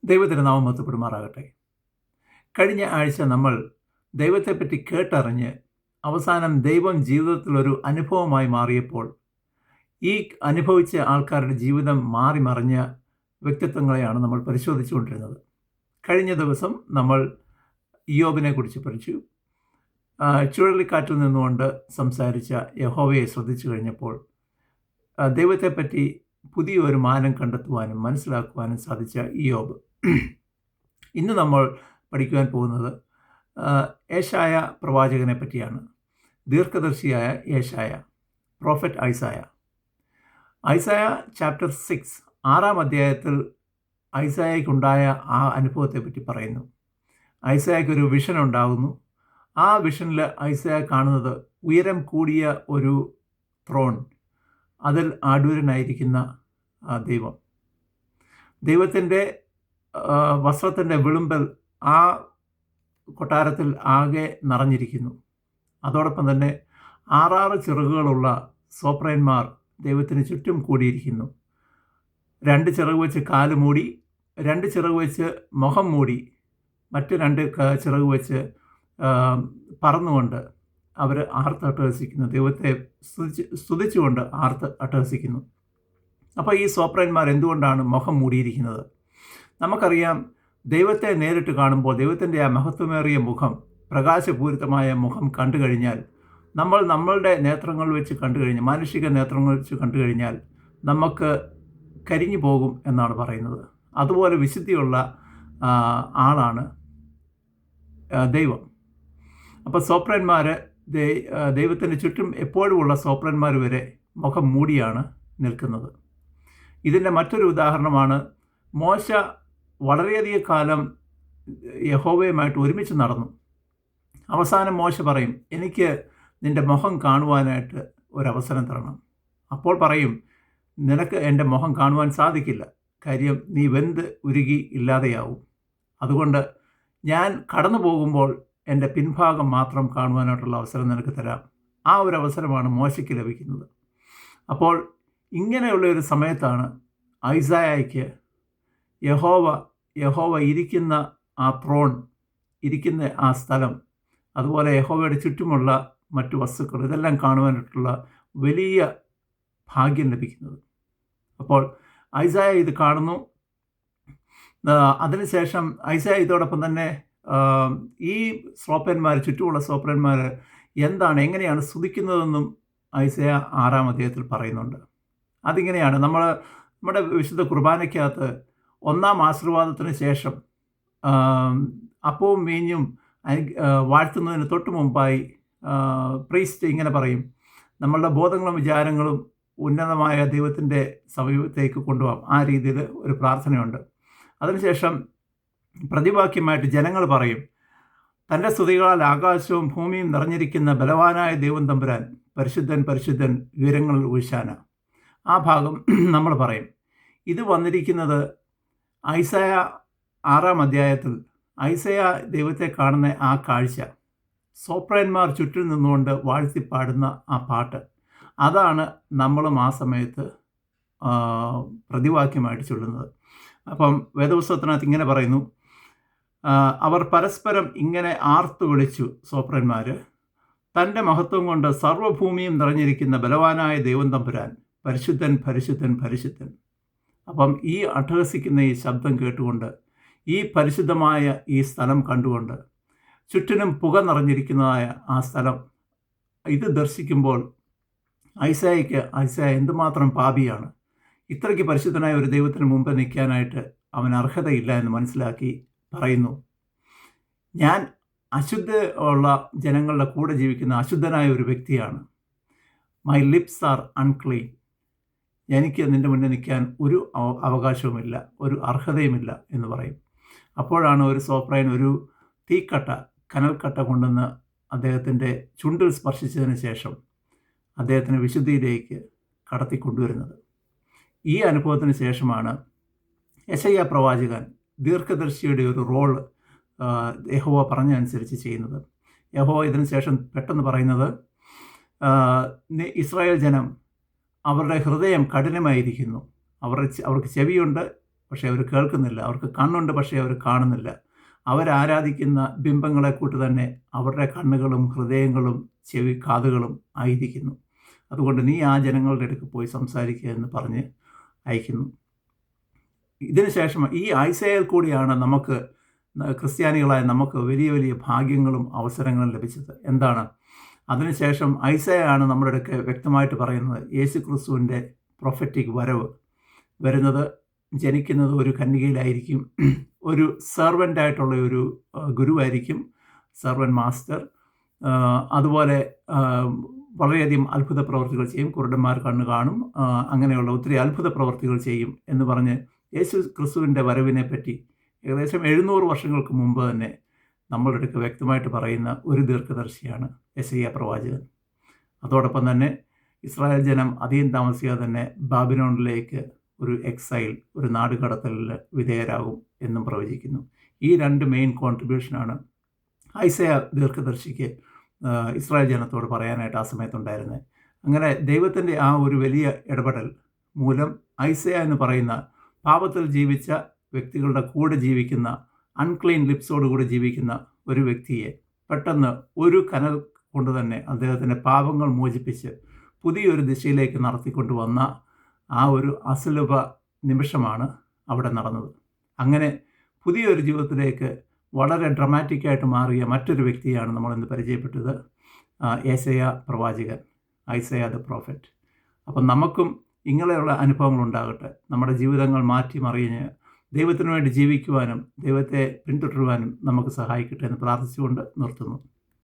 ദൈവത്തിന് നാമം മഹത്വപ്പെടുമാറാകട്ടെ. കഴിഞ്ഞ ആഴ്ച നമ്മൾ ദൈവത്തെപ്പറ്റി കേട്ടറിഞ്ഞ് അവസാനം ദൈവം ജീവിതത്തിലൊരു അനുഭവമായി മാറിയപ്പോൾ ഈ അനുഭവിച്ച ആൾക്കാരുടെ ജീവിതം മാറി മറിഞ്ഞ വ്യക്തിത്വങ്ങളെയാണ് നമ്മൾ പരിശോധിച്ചുകൊണ്ടിരുന്നത്. കഴിഞ്ഞ ദിവസം നമ്മൾ ഇയ്യോബിനെ കുറിച്ച് പഠിച്ചു. ചുഴലിക്കാറ്റിൽ നിന്നുകൊണ്ട് സംസാരിച്ച യഹോവയെ ശ്രദ്ധിച്ചു കഴിഞ്ഞപ്പോൾ ദൈവത്തെപ്പറ്റി പുതിയൊരു മാനം കണ്ടെത്തുവാനും മനസ്സിലാക്കുവാനും സാധിച്ച ഇയ്യോബ്. ഇന്ന് നമ്മൾ പഠിക്കുവാൻ പോകുന്നത് ഏശായ പ്രവാചകനെ പറ്റിയാണ്. ദീർഘദർശിയായ ഏശായ, പ്രോഫറ്റ് ഐസായ ചാപ്റ്റർ 6 6-ാം അധ്യായത്തിൽ ഐസായയ്ക്കുണ്ടായ ആ അനുഭവത്തെപ്പറ്റി പറയുന്നു. ഐസായയ്ക്കൊരു വിഷൻ ഉണ്ടാകുന്നു. ആ വിഷനിൽ ഐസായ കാണുന്നത് ഉയരം കൂടിയ ഒരു ത്രോൺ, അതിൽ ആഡൂരനായിരിക്കുന്ന ദൈവത്തിൻ്റെ വസ്ത്രത്തിൻ്റെ വിളുമ്പൽ ആ കൊട്ടാരത്തിൽ ആകെ നിറഞ്ഞിരിക്കുന്നു. അതോടൊപ്പം തന്നെ 6 ചിറകുകളുള്ള സോപ്രയന്മാർ ദൈവത്തിന് ചുറ്റും കൂടിയിരിക്കുന്നു. 2 ചിറക് വെച്ച് കാല് മൂടി, 2 ചിറക് വെച്ച് മുഖം മൂടി, മറ്റ് 2 ചിറക് വെച്ച് പറന്നുകൊണ്ട് അവർ ആർത്ത് അട്ടഹസിക്കുന്നു. ദൈവത്തെ സ്തുതിച്ചുകൊണ്ട് ആർത്ത് അട്ടഹസിക്കുന്നു. അപ്പോൾ ഈ സോപ്രയന്മാർ എന്തുകൊണ്ടാണ് മുഖം മൂടിയിരിക്കുന്നത്? നമുക്കറിയാം, ദൈവത്തെ നേരിട്ട് കാണുമ്പോൾ ദൈവത്തിൻ്റെ ആ മഹത്വമേറിയ മുഖം, പ്രകാശപൂരിതമായ മുഖം കണ്ടു കഴിഞ്ഞാൽ, നമ്മളുടെ നേത്രങ്ങൾ വെച്ച് കണ്ടു കഴിഞ്ഞാൽ, മാനുഷിക നേത്രങ്ങൾ വെച്ച് കണ്ടു കഴിഞ്ഞാൽ നമുക്ക് കരിഞ്ഞു പോകും എന്നാണ് പറയുന്നത്. അതുപോലെ വിശുദ്ധിയുള്ള ആളാണ് ദൈവം. അപ്പോൾ സോപ്രന്മാർ, ദൈവത്തിന് ചുറ്റും എപ്പോഴുമുള്ള സോപ്രന്മാർ വരെ മുഖം മൂടിയാണ് നിൽക്കുന്നത്. ഇതിൻ്റെ മറ്റൊരു ഉദാഹരണമാണ് മോശ. വളരെയധികം കാലം യഹോവയുമായിട്ട് ഒരുമിച്ച് നടന്നു. അവസാനം മോശ പറയും, എനിക്ക് നിൻ്റെ മുഖം കാണുവാനായിട്ട് ഒരവസരം തരണം. അപ്പോൾ പറയും, നിനക്ക് എൻ്റെ മുഖം കാണുവാൻ സാധിക്കില്ല, കാര്യം നീ വെന്ത് ഉരുകി ഇല്ലാതെയാവും. അതുകൊണ്ട് ഞാൻ കടന്നു പോകുമ്പോൾ എൻ്റെ പിൻഭാഗം മാത്രം കാണുവാനായിട്ടുള്ള അവസരം നിനക്ക് തരാം. ആ ഒരു അവസരമാണ് മോശയ്ക്ക് ലഭിക്കുന്നത്. അപ്പോൾ ഇങ്ങനെയുള്ള ഒരു സമയത്താണ് ഐസായയ്ക്ക് യഹോവ ഇരിക്കുന്ന ആ ത്രോൺ, ഇരിക്കുന്ന ആ സ്ഥലം, അതുപോലെ യഹോവയുടെ ചുറ്റുമുള്ള മറ്റു വസ്തുക്കൾ, ഇതെല്ലാം കാണുവാനായിട്ടുള്ള വലിയ ഭാഗ്യം ലഭിക്കുന്നത്. അപ്പോൾ ഐസായ ഇത് കാണുന്നു. അതിനുശേഷം ഐസായ ഇതോടൊപ്പം തന്നെ ഈ സോപ്രന്മാർ, ചുറ്റുമുള്ള സോപ്രന്മാർ എങ്ങനെയാണ് സ്തുതിക്കുന്നതെന്നും ഐസായ 6-ാം അധ്യായത്തിൽ പറയുന്നുണ്ട്. അതിങ്ങനെയാണ്, നമ്മുടെ വിശുദ്ധ കുർബാനയ്ക്കകത്ത് 1-ാം ആശീർവാദത്തിന് ശേഷം അപ്പവും വീഞ്ഞും വാഴ്ത്തുന്നതിന് തൊട്ട് മുമ്പായി പ്രീസ്റ്റ് ഇങ്ങനെ പറയും, നമ്മളുടെ ബോധങ്ങളും വിചാരങ്ങളും ഉന്നതമായ ദൈവത്തിൻ്റെ സമീപത്തേക്ക് കൊണ്ടുപോകാം. ആ രീതിയിൽ ഒരു പ്രാർത്ഥനയുണ്ട്. അതിനുശേഷം പ്രതിവാക്യമായിട്ട് ജനങ്ങൾ പറയും, തൻ്റെ സ്തുതികളാൽ ആകാശവും ഭൂമിയും നിറഞ്ഞിരിക്കുന്ന ബലവാനായ ദൈവം തമ്പുരാൻ, പരിശുദ്ധൻ പരിശുദ്ധൻ, ഉയരങ്ങളിൽ ഊശാന. ആ ഭാഗം നമ്മൾ പറയും. ഇത് വന്നിരിക്കുന്നത് ഐസായ 6-ാം അധ്യായത്തിൽ ഐസായ ദൈവത്തെ കാണുന്ന ആ കാഴ്ച, സോപ്രയന്മാർ ചുറ്റും നിന്നുകൊണ്ട് വാഴ്ത്തിപ്പാടുന്ന ആ പാട്ട്, അതാണ് നമ്മളും ആ സമയത്ത് പ്രതിവാക്യമായിട്ട് ചൊല്ലുന്നത്. അപ്പം വേദപുസ്തകത്തിനകത്ത് ഇങ്ങനെ പറയുന്നു, അവർ പരസ്പരം ഇങ്ങനെ ആർത്തു വിളിച്ചു, സോപ്രന്മാർ, തൻ്റെ മഹത്വം കൊണ്ട് സർവ്വഭൂമിയും നിറഞ്ഞിരിക്കുന്ന ബലവാനായ ദൈവം തമ്പുരാൻ, പരിശുദ്ധൻ പരിശുദ്ധൻ പരിശുദ്ധൻ. അപ്പം ഈ അട്ടഹസിക്കുന്ന ഈ ശബ്ദം കേട്ടുകൊണ്ട്, ഈ പരിശുദ്ധമായ ഈ സ്ഥലം കണ്ടുകൊണ്ട്, ചുറ്റിനും പുക നിറഞ്ഞിരിക്കുന്നതായ ആ സ്ഥലം, ഇത് ദർശിക്കുമ്പോൾ ഐസായ എന്തുമാത്രം പാപിയാണ്, ഇത്രയ്ക്ക് പരിശുദ്ധനായ ഒരു ദൈവത്തിന് മുമ്പ് നിൽക്കാനായിട്ട് അവൻ അർഹതയില്ല എന്ന് മനസ്സിലാക്കി പറയുന്നു, ഞാൻ അശുദ്ധ ഉള്ള ജനങ്ങളുടെ കൂടെ ജീവിക്കുന്ന അശുദ്ധനായ ഒരു വ്യക്തിയാണ്. My lips are unclean. എനിക്ക് നിൻ്റെ മുന്നിൽ നിൽക്കാൻ ഒരു അവകാശവുമില്ല, ഒരു അർഹതയുമില്ല എന്ന് പറയും. അപ്പോഴാണ് ഒരു സോപ്രയൻ ഒരു തീക്കട്ട, കനൽക്കട്ട കൊണ്ടുവന്ന് അദ്ദേഹത്തിൻ്റെ ചുണ്ടിൽ സ്പർശിച്ചതിന് ശേഷം അദ്ദേഹത്തിന് വിശുദ്ധിയിലേക്ക് കടത്തിക്കൊണ്ടുവരുന്നത്. ഈ അനുഭവത്തിന് ശേഷമാണ് യെശയ്യാ പ്രവാചകൻ ദീർഘദർശിയുടെ ഒരു റോൾ യഹോവ പറഞ്ഞനുസരിച്ച് ചെയ്യുന്നത്. യഹോവ ഇതിന് ശേഷം പെട്ടെന്ന് പറയുന്നത്, ഇസ്രായേൽ ജനം, അവരുടെ ഹൃദയം കഠിനമായിരിക്കുന്നു, അവർക്ക് ചെവിയുണ്ട്, പക്ഷേ അവർ കേൾക്കുന്നില്ല. അവർക്ക് കണ്ണുണ്ട്, പക്ഷേ അവർ കാണുന്നില്ല. അവരാരാധിക്കുന്ന ബിംബങ്ങളെ കൂട്ട് തന്നെ അവരുടെ കണ്ണുകളും ഹൃദയങ്ങളും കാതുകളും ആയിരിക്കുന്നു. അതുകൊണ്ട് നീ ആ ജനങ്ങളുടെ അടുക്ക് പോയി സംസാരിക്കുക എന്ന് പറഞ്ഞ് അയക്കുന്നു. ഇതിന് ശേഷം ഈ ഐസയിൽ കൂടിയാണ് നമുക്ക് ക്രിസ്ത്യാനികളായ നമുക്ക് വലിയ വലിയ ഭാഗ്യങ്ങളും അവസരങ്ങളും ലഭിച്ചത്. എന്താണ്? അതിനുശേഷം ഐസയാണ് നമ്മുടെ അടുക്ക് വ്യക്തമായിട്ട് പറയുന്നത് യേശു ക്രിസ്തുവിൻ്റെ പ്രൊഫറ്റിക് വരുന്നത് ജനിക്കുന്നത് ഒരു കന്യകയിലായിരിക്കും. ഒരു സെർവൻ്റായിട്ടുള്ള ഒരു ഗുരുവായിരിക്കും, സെർവൻ്റ് മാസ്റ്റർ. അതുപോലെ വളരെയധികം അത്ഭുത പ്രവർത്തികൾ ചെയ്യും, കുരുടന്മാർ കണ്ണ് കാണും, അങ്ങനെയുള്ള ഒത്തിരി അത്ഭുത പ്രവർത്തികൾ ചെയ്യും എന്ന് പറഞ്ഞ് യേശു ക്രിസ്തുവിൻ്റെ വരവിനെ പറ്റി ഏകദേശം 700 വർഷങ്ങൾക്ക് മുമ്പ് തന്നെ നമ്മളുടെ അടുക്ക് വ്യക്തമായിട്ട് പറയുന്ന ഒരു ദീർഘദർശിയാണ് യെശയ്യാ പ്രവാചകൻ. അതോടൊപ്പം തന്നെ ഇസ്രായേൽ ജനം അധികം താമസിയാതെ തന്നെ ബാബിലോണിലേക്ക് ഒരു എക്സൈൽ, ഒരു നാടുകടത്തലിൽ വിധേയരാകും എന്നും പ്രവചിക്കുന്നു. ഈ 2 മെയിൻ കോൺട്രിബ്യൂഷനാണ് ഐസയാ ദീർഘദർശിക്ക് ഇസ്രായേൽ ജനത്തോട് പറയാനായിട്ട് ആ സമയത്തുണ്ടായിരുന്നത്. അങ്ങനെ ദൈവത്തിൻ്റെ ആ ഒരു വലിയ ഇടപെടൽ മൂലം ഐസയാ എന്ന് പറയുന്ന പാപത്തിൽ ജീവിച്ച വ്യക്തികളുടെ കൂടെ ജീവിക്കുന്ന, അൺക്ലീൻ ലിപ്സോടുകൂടി ജീവിക്കുന്ന ഒരു വ്യക്തിയെ പെട്ടെന്ന് ഒരു കനൽ കൊണ്ട് തന്നെ അദ്ദേഹത്തിൻ്റെ പാപങ്ങൾ മോചിപ്പിച്ച് പുതിയൊരു ദിശയിലേക്ക് നടത്തിക്കൊണ്ടുവന്ന ആ ഒരു അസുലഭ നിമിഷമാണ് അവിടെ നടന്നത്. അങ്ങനെ പുതിയൊരു ജീവിതത്തിലേക്ക് വളരെ ഡ്രമാറ്റിക്കായിട്ട് മാറിയ മറ്റൊരു വ്യക്തിയാണ് നമ്മളിന്ന് പരിചയപ്പെട്ടത്, യെശയ്യാ പ്രവാചകൻ, ഐസയാ ദ പ്രോഫറ്റ്. അപ്പം നമുക്കും ഇങ്ങനെയുള്ള അനുഭവങ്ങളുണ്ടാകട്ടെ. നമ്മുടെ ജീവിതങ്ങൾ മാറ്റിമറിഞ്ഞ് ദൈവത്തിനു വേണ്ടി ജീവിക്കുവാനും ദൈവത്തെ പിന്തുടരുവാനും നമുക്ക് സഹായിക്കട്ടെ എന്ന് പ്രാർത്ഥിച്ചുകൊണ്ട് നിർത്തുന്നു.